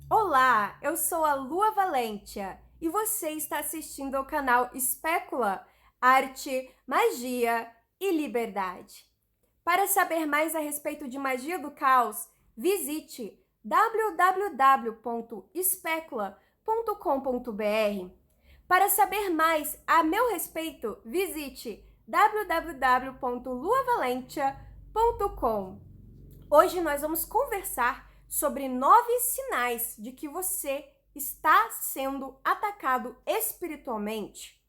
Olá, eu sou a Lua Valentia e você está assistindo ao canal Espécula, Arte, Magia e Liberdade. Para saber mais a respeito de magia do caos, visite www.especula.com.br. Para saber mais a meu respeito, visite www.luavalentia.com. Hoje nós vamos conversar sobre 9 sinais de que você está sendo atacado espiritualmente.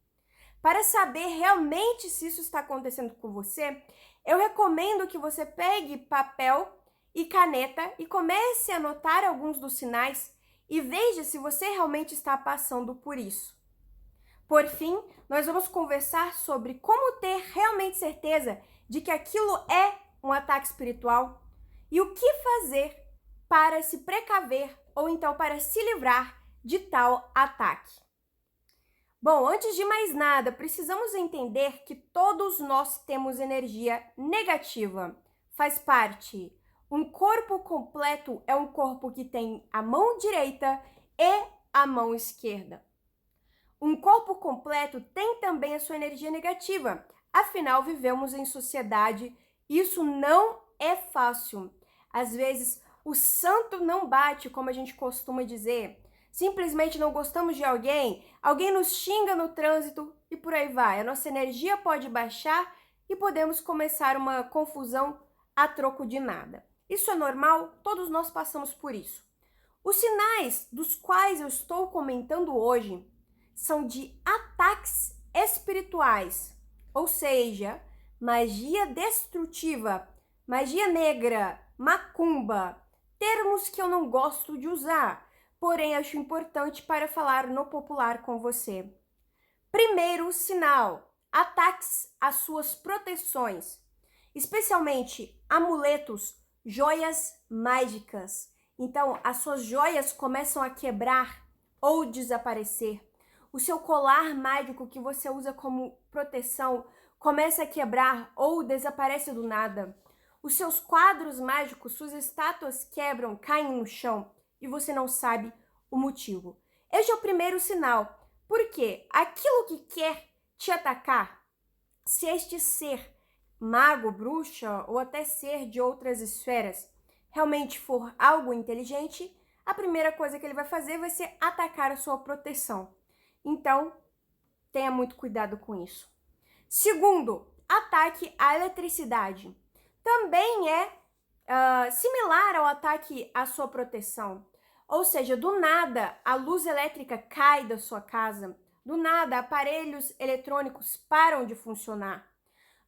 Para saber realmente se isso está acontecendo com você, eu recomendo que você pegue papel e caneta e comece a anotar alguns dos sinais e veja se você realmente está passando por isso. Por fim, nós vamos conversar sobre como ter realmente certeza de que aquilo é um ataque espiritual e o que fazer para se precaver ou então para se livrar de tal ataque. Bom, antes de mais nada, precisamos entender que todos nós temos energia negativa. Faz parte. Um corpo completo é um corpo que tem a mão direita e a mão esquerda. Um corpo completo tem também a sua energia negativa. Afinal, vivemos em sociedade e isso não é fácil. Às vezes, o santo não bate, como a gente costuma dizer. Simplesmente não gostamos de alguém, alguém nos xinga no trânsito e por aí vai. A nossa energia pode baixar e podemos começar uma confusão a troco de nada. Isso é normal, todos nós passamos por isso. Os sinais dos quais eu estou comentando hoje são de ataques espirituais, ou seja, magia destrutiva, magia negra, macumba, termos que eu não gosto de usar, porém acho importante para falar no popular com você. Primeiro sinal: ataques às suas proteções, especialmente amuletos, joias mágicas. Então, as suas joias começam a quebrar ou desaparecer. O seu colar mágico que você usa como proteção começa a quebrar ou desaparece do nada. Os seus quadros mágicos, suas estátuas quebram, caem no chão e você não sabe o motivo. Este é o primeiro sinal, porque aquilo que quer te atacar, se este ser mago, bruxa ou até ser de outras esferas realmente for algo inteligente, a primeira coisa que ele vai fazer vai ser atacar a sua proteção. Então, tenha muito cuidado com isso. Segundo, ataque à eletricidade. Também é similar ao ataque à sua proteção. Ou seja, do nada, a luz elétrica cai da sua casa. Do nada, aparelhos eletrônicos param de funcionar.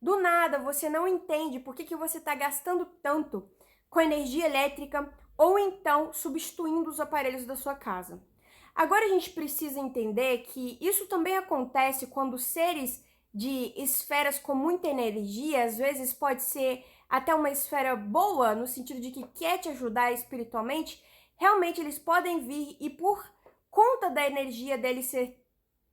Do nada, você não entende por que você está gastando tanto com energia elétrica ou então substituindo os aparelhos da sua casa. Agora a gente precisa entender que isso também acontece quando seres de esferas com muita energia, às vezes pode ser até uma esfera boa, no sentido de que quer te ajudar espiritualmente, realmente eles podem vir e por conta da energia deles ser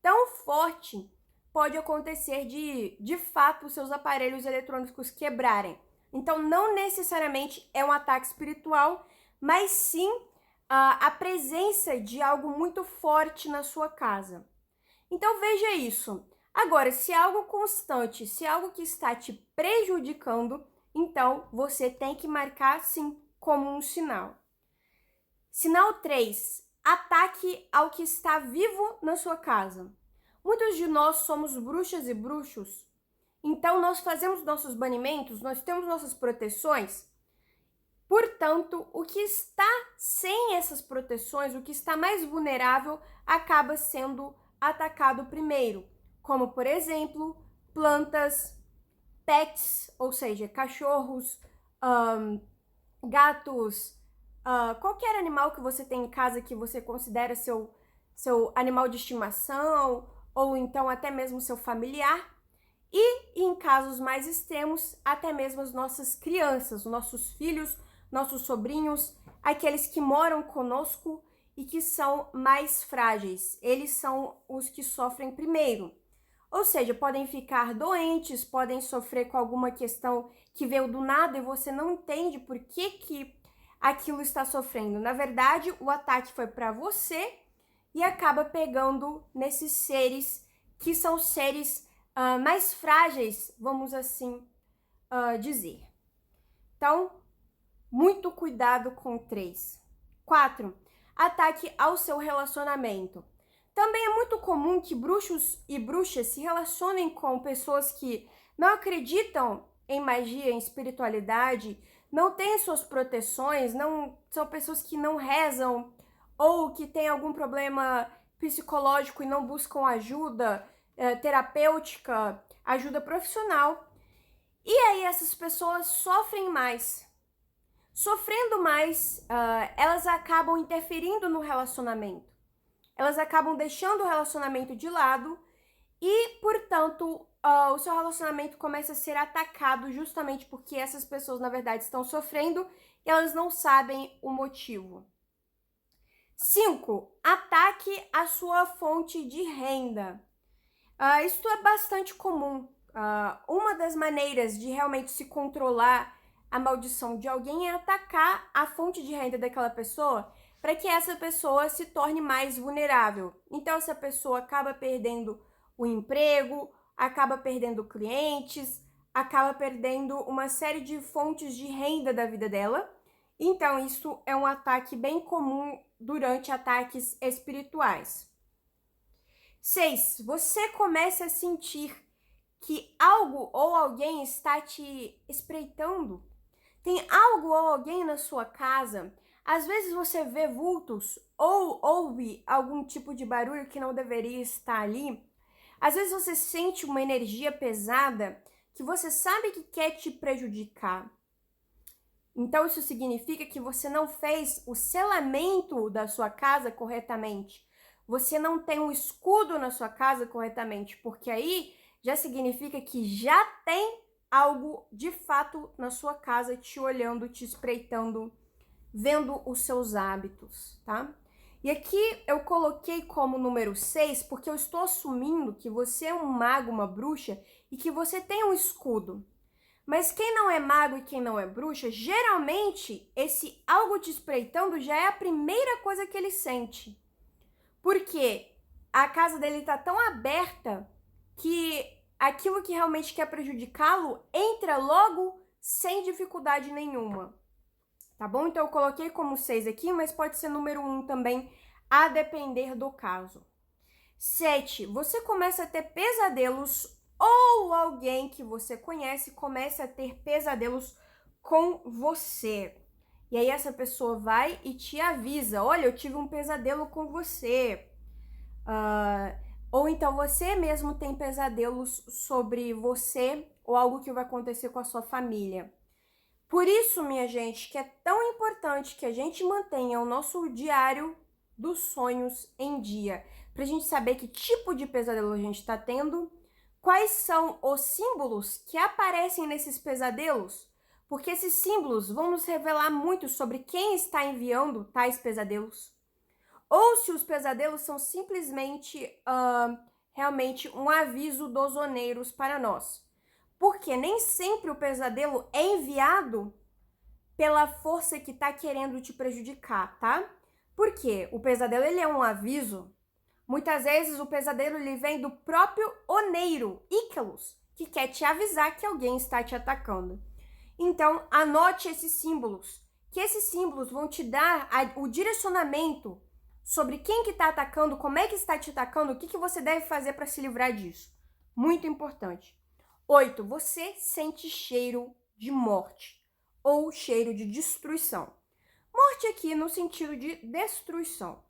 tão forte, pode acontecer de fato os seus aparelhos eletrônicos quebrarem. Então não necessariamente é um ataque espiritual, mas sim a presença de algo muito forte na sua casa. Então veja isso. Agora, se é algo constante, se é algo que está te prejudicando, então você tem que marcar sim como um sinal. Sinal 3. Ataque ao que está vivo na sua casa. Muitos de nós somos bruxas e bruxos, então nós fazemos nossos banimentos, nós temos nossas proteções. Portanto, o que está sem essas proteções, o que está mais vulnerável, acaba sendo atacado primeiro, como, por exemplo, plantas, pets, ou seja, cachorros, gatos, qualquer animal que você tem em casa que você considera seu animal de estimação, ou então até mesmo seu familiar. E em casos mais extremos, até mesmo as nossas crianças, nossos filhos, nossos sobrinhos, aqueles que moram conosco e que são mais frágeis. Eles são os que sofrem primeiro. Ou seja, podem ficar doentes, podem sofrer com alguma questão que veio do nada e você não entende por que aquilo está sofrendo. Na verdade, o ataque foi para você e acaba pegando nesses seres que são seres mais frágeis, vamos assim dizer. Então, muito cuidado com 3. 4. Ataque ao seu relacionamento. Também é muito comum que bruxos e bruxas se relacionem com pessoas que não acreditam em magia, em espiritualidade, não têm suas proteções, não são pessoas que não rezam ou que têm algum problema psicológico e não buscam ajuda terapêutica, ajuda profissional. E aí essas pessoas sofrem mais. Sofrendo mais, elas acabam interferindo no relacionamento. Elas acabam deixando o relacionamento de lado e, portanto, o seu relacionamento começa a ser atacado justamente porque essas pessoas, na verdade, estão sofrendo e elas não sabem o motivo. 5. Ataque à sua fonte de renda. Isso é bastante comum. Uma das maneiras de realmente se controlar a maldição de alguém é atacar a fonte de renda daquela pessoa para que essa pessoa se torne mais vulnerável. Então, essa pessoa acaba perdendo o emprego, acaba perdendo clientes, acaba perdendo uma série de fontes de renda da vida dela. Então, isso é um ataque bem comum durante ataques espirituais. 6. Você começa a sentir que algo ou alguém está te espreitando. Tem algo ou alguém na sua casa. Às vezes você vê vultos ou ouve algum tipo de barulho que não deveria estar ali. Às vezes você sente uma energia pesada que você sabe que quer te prejudicar. Então isso significa que você não fez o selamento da sua casa corretamente. Você não tem um escudo na sua casa corretamente, porque aí já significa que já tem algo de fato na sua casa te olhando, te espreitando, vendo os seus hábitos, tá? E aqui eu coloquei como número 6 porque eu estou assumindo que você é um mago, uma bruxa e que você tem um escudo. Mas quem não é mago e quem não é bruxa, geralmente esse algo te espreitando já é a primeira coisa que ele sente. Porque a casa dele tá tão aberta que aquilo que realmente quer prejudicá-lo entra logo sem dificuldade nenhuma. Tá bom? Então eu coloquei como 6 aqui, mas pode ser número 1 também, a depender do caso. 7. Você começa a ter pesadelos ou alguém que você conhece começa a ter pesadelos com você. E aí essa pessoa vai e te avisa, olha, eu tive um pesadelo com você. Ou então você mesmo tem pesadelos sobre você ou algo que vai acontecer com a sua família. Por isso, minha gente, que é tão importante que a gente mantenha o nosso diário dos sonhos em dia, pra gente saber que tipo de pesadelo a gente tá tendo, quais são os símbolos que aparecem nesses pesadelos, porque esses símbolos vão nos revelar muito sobre quem está enviando tais pesadelos, ou se os pesadelos são simplesmente realmente um aviso dos oneiros para nós. Porque nem sempre o pesadelo é enviado pela força que tá querendo te prejudicar, tá? Porque o pesadelo, ele é um aviso. Muitas vezes o pesadelo ele vem do próprio oneiro, Ícalos, que quer te avisar que alguém está te atacando. Então, anote esses símbolos, que esses símbolos vão te dar o direcionamento sobre quem que está atacando, como é que está te atacando, o que que você deve fazer para se livrar disso. Muito importante. 8. Você sente cheiro de morte ou cheiro de destruição. Morte aqui no sentido de destruição.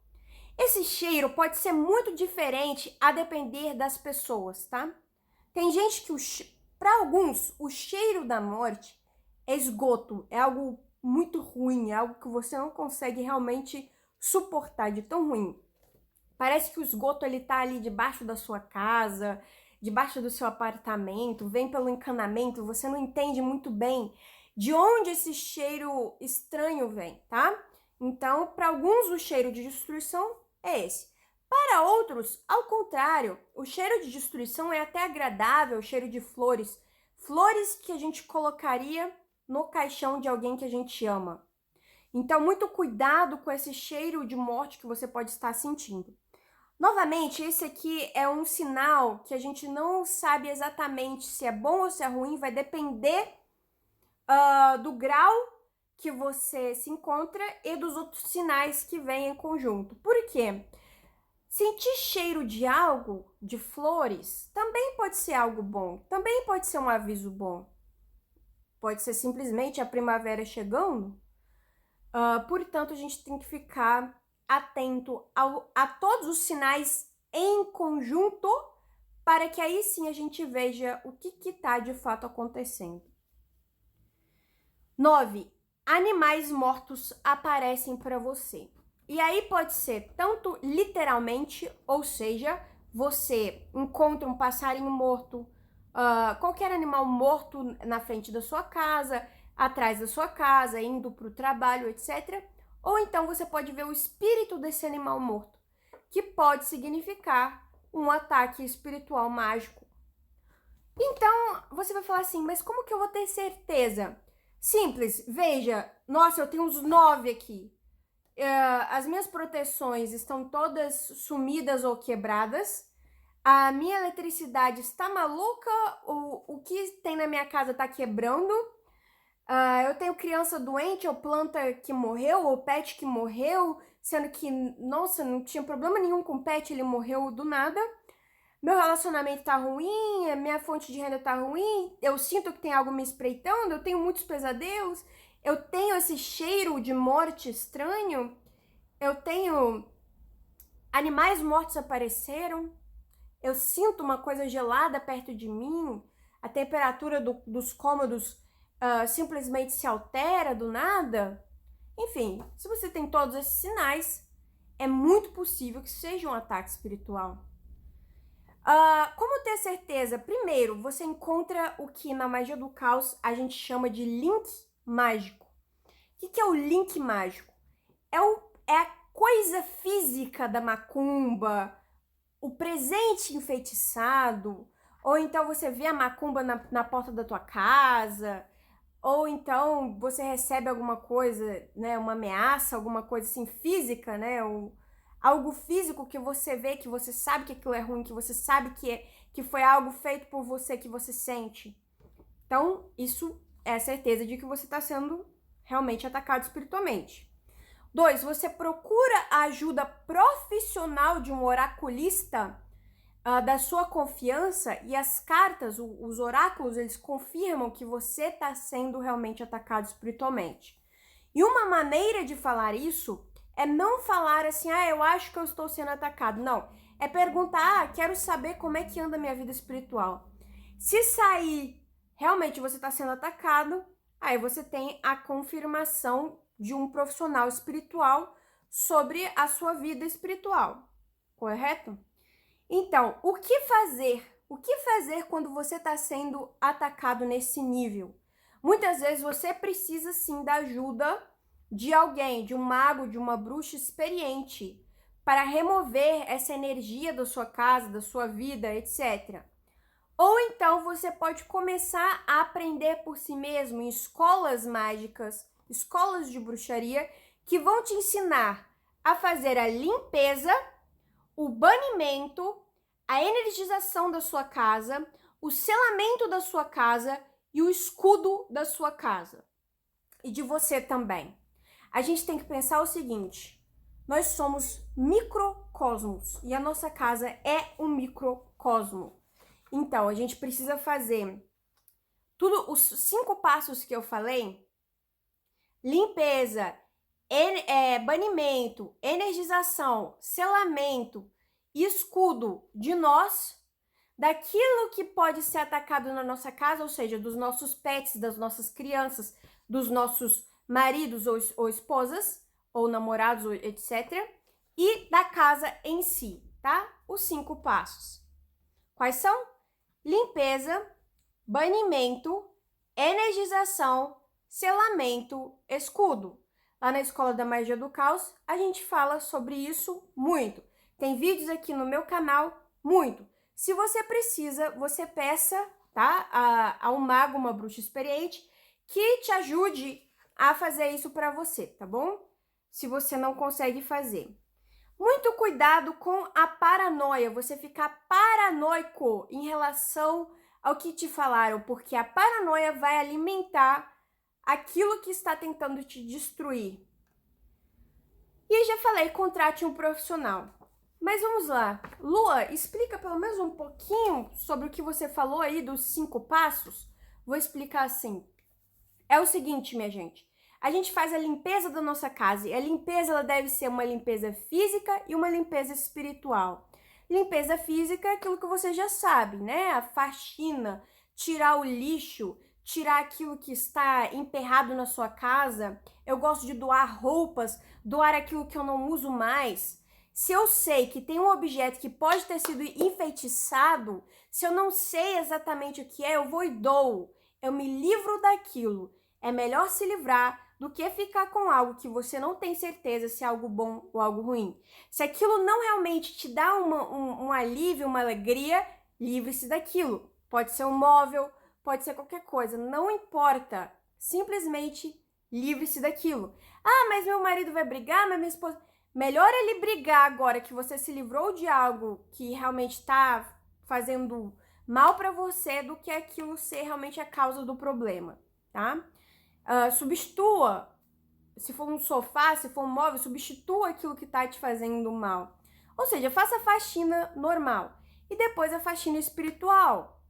Esse cheiro pode ser muito diferente a depender das pessoas, tá? Tem gente que, para alguns, o cheiro da morte é esgoto, é algo muito ruim, é algo que você não consegue realmente suportar de tão ruim. Parece que o esgoto ele tá ali debaixo da sua casa, debaixo do seu apartamento, vem pelo encanamento, você não entende muito bem de onde esse cheiro estranho vem, tá? Então, para alguns o cheiro de destruição é esse. Para outros, ao contrário, o cheiro de destruição é até agradável, o cheiro de flores. Flores que a gente colocaria no caixão de alguém que a gente ama. Então, muito cuidado com esse cheiro de morte que você pode estar sentindo. Novamente, esse aqui é um sinal que a gente não sabe exatamente se é bom ou se é ruim, vai depender do grau que você se encontra e dos outros sinais que vêm em conjunto. Por quê? Sentir cheiro de algo, de flores, também pode ser algo bom, também pode ser um aviso bom. Pode ser simplesmente a primavera chegando. Portanto, a gente tem que ficar atento a todos os sinais em conjunto para que aí sim a gente veja o que está de fato acontecendo. 9. Animais mortos aparecem para você. E aí pode ser tanto literalmente, ou seja, você encontra um passarinho morto, qualquer animal morto na frente da sua casa, atrás da sua casa, indo para o trabalho, etc. Ou então você pode ver o espírito desse animal morto, que pode significar um ataque espiritual mágico. Então, você vai falar assim, mas como que eu vou ter certeza? Simples, veja, nossa, eu tenho uns 9 aqui. As minhas proteções estão todas sumidas ou quebradas. A minha eletricidade está maluca, o que tem na minha casa está quebrando. Eu tenho criança doente, ou planta que morreu, ou pet que morreu, sendo que, nossa, não tinha problema nenhum com o pet, ele morreu do nada. Meu relacionamento tá ruim, a minha fonte de renda tá ruim, eu sinto que tem algo me espreitando, eu tenho muitos pesadelos, eu tenho esse cheiro de morte estranho, eu tenho animais mortos apareceram, eu sinto uma coisa gelada perto de mim, a temperatura dos cômodos simplesmente se altera do nada. Enfim, se você tem todos esses sinais, é muito possível que seja um ataque espiritual. Como ter certeza? Primeiro, você encontra o que na magia do caos a gente chama de link mágico. O que é o link mágico? É a coisa física da macumba, o presente enfeitiçado, ou então você vê a macumba na porta da tua casa, ou então você recebe alguma coisa, né, uma ameaça, alguma coisa assim física, né, algo físico que você vê, que você sabe que aquilo é ruim, que você sabe que foi algo feito por você, que você sente. Então, isso é a certeza de que você está sendo realmente atacado espiritualmente. 2, você procura a ajuda profissional de um oraculista da sua confiança, e as cartas, os oráculos, eles confirmam que você está sendo realmente atacado espiritualmente. E uma maneira de falar isso é não falar assim, eu acho que eu estou sendo atacado. Não, é perguntar, quero saber como é que anda a minha vida espiritual. Se sair, realmente você está sendo atacado, aí você tem a confirmação de um profissional espiritual sobre a sua vida espiritual, correto? Então, o que fazer? O que fazer quando você está sendo atacado nesse nível? Muitas vezes você precisa sim da ajuda de alguém, de um mago, de uma bruxa experiente, para remover essa energia da sua casa, da sua vida, etc. Ou então você pode começar a aprender por si mesmo em escolas mágicas, escolas de bruxaria, que vão te ensinar a fazer a limpeza, o banimento, a energização da sua casa, o selamento da sua casa e o escudo da sua casa. E de você também. A gente tem que pensar o seguinte: nós somos microcosmos e a nossa casa é um microcosmo. Então, a gente precisa fazer tudo, os 5 passos que eu falei: limpeza, banimento, energização, selamento, escudo de nós, daquilo que pode ser atacado na nossa casa, ou seja, dos nossos pets, das nossas crianças, dos nossos maridos ou esposas, ou namorados, etc. E da casa em si, tá? Os 5 passos. Quais são? Limpeza, banimento, energização, selamento, escudo. Lá na Escola da Magia do Caos, a gente fala sobre isso muito. Tem vídeos aqui no meu canal, muito. Se você precisa, você peça, tá? A um mago, uma bruxa experiente, que te ajude a fazer isso para você, tá bom? Se você não consegue fazer. Muito cuidado com a paranoia, você ficar paranoico em relação ao que te falaram, porque a paranoia vai alimentar aquilo que está tentando te destruir. E já falei, contrate um profissional. Mas vamos lá. Lua, explica pelo menos um pouquinho sobre o que você falou aí dos 5 passos. Vou explicar assim. É o seguinte, minha gente. A gente faz a limpeza da nossa casa e a limpeza ela deve ser uma limpeza física e uma limpeza espiritual. Limpeza física é aquilo que você já sabe, né? A faxina, tirar o lixo, tirar aquilo que está emperrado na sua casa. Eu gosto de doar roupas, doar aquilo que eu não uso mais. Se eu sei que tem um objeto que pode ter sido enfeitiçado, se eu não sei exatamente o que é, eu vou e dou. Eu me livro daquilo. É melhor se livrar do que ficar com algo que você não tem certeza se é algo bom ou algo ruim. Se aquilo não realmente te dá um alívio, uma alegria, livre-se daquilo. Pode ser um móvel, pode ser qualquer coisa, não importa. Simplesmente livre-se daquilo. Ah, mas meu marido vai brigar, mas minha esposa... Melhor ele brigar agora que você se livrou de algo que realmente está fazendo mal para você do que aquilo ser realmente a causa do problema, tá? Substitua, se for um sofá, se for um móvel, substitua aquilo que tá te fazendo mal. Ou seja, faça a faxina normal e depois a faxina espiritual.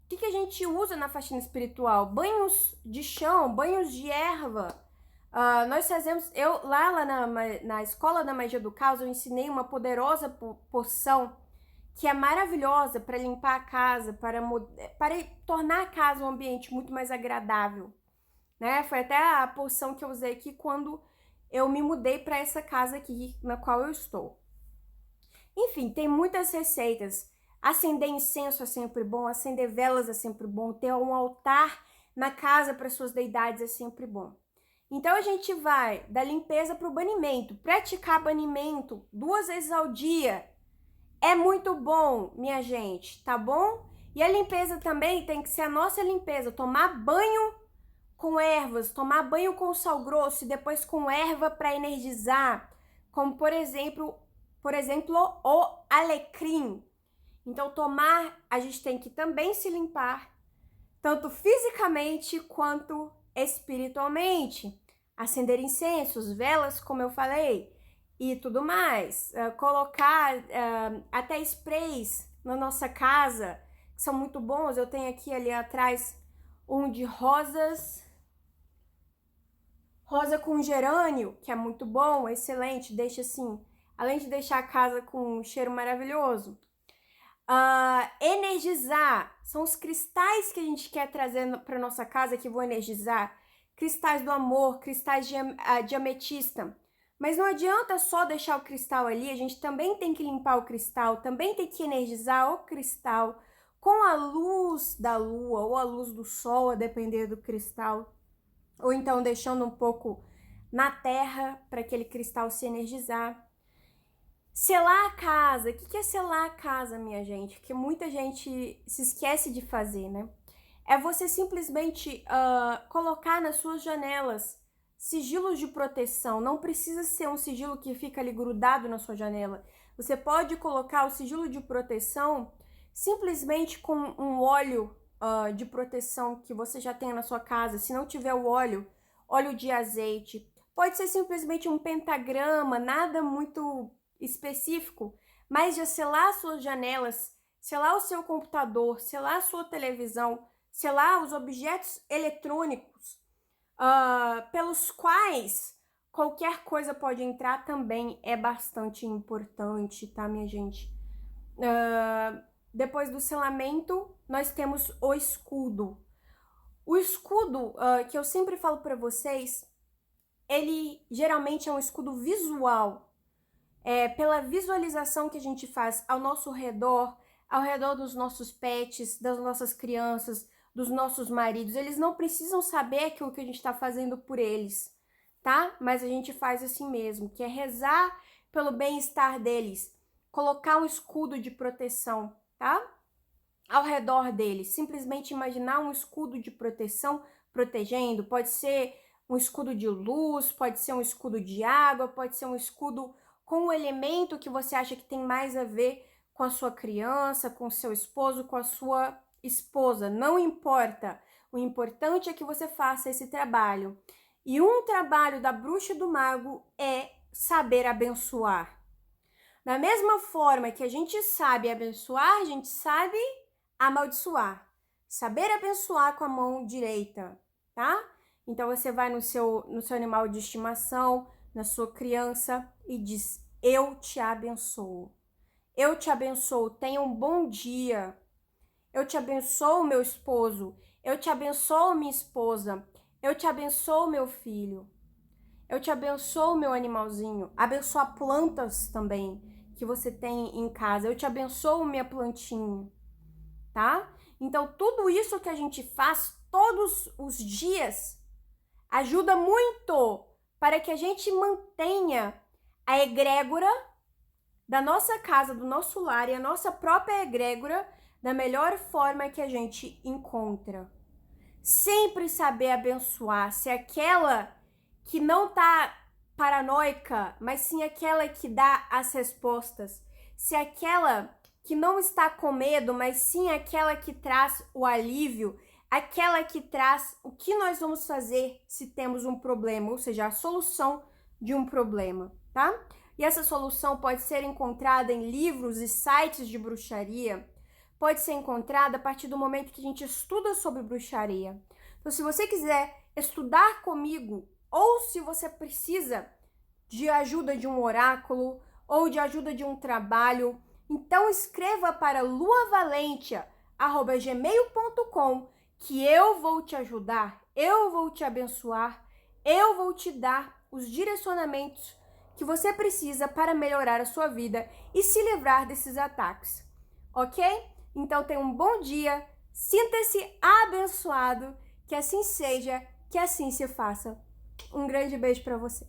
O que a gente usa na faxina espiritual? Banhos de chão, banhos de erva. Nós fazemos, lá na escola da magia do caos, eu ensinei uma poderosa poção que é maravilhosa para limpar a casa, para tornar a casa um ambiente muito mais agradável, né? Foi até a poção que eu usei aqui quando eu me mudei para essa casa aqui na qual eu estou. Enfim, tem muitas receitas. Acender incenso é sempre bom, acender velas é sempre bom, ter um altar na casa para suas deidades é sempre bom. Então a gente vai da limpeza para o banimento. Praticar banimento 2 vezes ao dia é muito bom, minha gente, tá bom? E a limpeza também tem que ser a nossa limpeza, tomar banho com ervas, tomar banho com sal grosso e depois com erva para energizar, como por exemplo o alecrim. Então a gente tem que também se limpar, tanto fisicamente quanto espiritualmente. Acender incensos, velas, como eu falei, e tudo mais. Colocar até sprays na nossa casa, que são muito bons. Eu tenho aqui ali atrás um de rosas, rosa com gerânio, que é muito bom, excelente, deixa assim, além de deixar a casa com um cheiro maravilhoso. Energizar, são os cristais que a gente quer trazer para nossa casa que vão energizar. Cristais do amor, cristais de ametista. Mas não adianta só deixar o cristal ali, a gente também tem que limpar o cristal, também tem que energizar o cristal com a luz da lua ou a luz do sol, a depender do cristal. Ou então deixando um pouco na terra para aquele cristal se energizar. Selar a casa. O que é selar a casa, minha gente? Que muita gente se esquece de fazer, né? É você simplesmente colocar nas suas janelas sigilos de proteção. Não precisa ser um sigilo que fica ali grudado na sua janela. Você pode colocar o sigilo de proteção simplesmente com um óleo de proteção que você já tem na sua casa. Se não tiver o óleo de azeite. Pode ser simplesmente um pentagrama, nada muito específico, mas já selar as suas janelas, selar o seu computador, selar a sua televisão, selar os objetos eletrônicos pelos quais qualquer coisa pode entrar também é bastante importante, tá, minha gente? Depois do selamento, nós temos o escudo. O escudo, que eu sempre falo para vocês, ele geralmente é um escudo visual. Pela visualização que a gente faz ao nosso redor, ao redor dos nossos pets, das nossas crianças, dos nossos maridos. Eles não precisam saber aquilo que a gente está fazendo por eles, tá? Mas a gente faz assim mesmo, que é rezar pelo bem-estar deles, colocar um escudo de proteção, tá? Ao redor deles, simplesmente imaginar um escudo de proteção protegendo, pode ser um escudo de luz, pode ser um escudo de água, pode ser um escudo com o elemento que você acha que tem mais a ver com a sua criança, com o seu esposo, com a sua esposa. Não importa. O importante é que você faça esse trabalho. E um trabalho da bruxa e do mago é saber abençoar. Da mesma forma que a gente sabe abençoar, a gente sabe amaldiçoar. Saber abençoar com a mão direita, tá? Então você vai no seu animal de estimação, na sua criança e diz: eu te abençoo. Eu te abençoo, tenha um bom dia. Eu te abençoo, meu esposo. Eu te abençoo, minha esposa. Eu te abençoo, meu filho. Eu te abençoo, meu animalzinho. Abençoa plantas também que você tem em casa. Eu te abençoo, minha plantinha, tá? Então, tudo isso que a gente faz todos os dias ajuda muito para que a gente mantenha a egrégora da nossa casa, do nosso lar e a nossa própria egrégora da melhor forma que a gente encontra. Sempre saber abençoar, ser aquela que não tá paranoica, mas sim aquela que dá as respostas, ser aquela que não está com medo, mas sim aquela que traz o alívio, aquela que traz o que nós vamos fazer se temos um problema, ou seja, a solução de um problema, tá? E essa solução pode ser encontrada em livros e sites de bruxaria, pode ser encontrada a partir do momento que a gente estuda sobre bruxaria. Então, se você quiser estudar comigo, ou se você precisa de ajuda de um oráculo, ou de ajuda de um trabalho, então escreva para luavalentia@gmail.com que eu vou te ajudar, eu vou te abençoar, eu vou te dar os direcionamentos que você precisa para melhorar a sua vida e se livrar desses ataques, ok? Então tenha um bom dia, sinta-se abençoado, que assim seja, que assim se faça. Um grande beijo para você.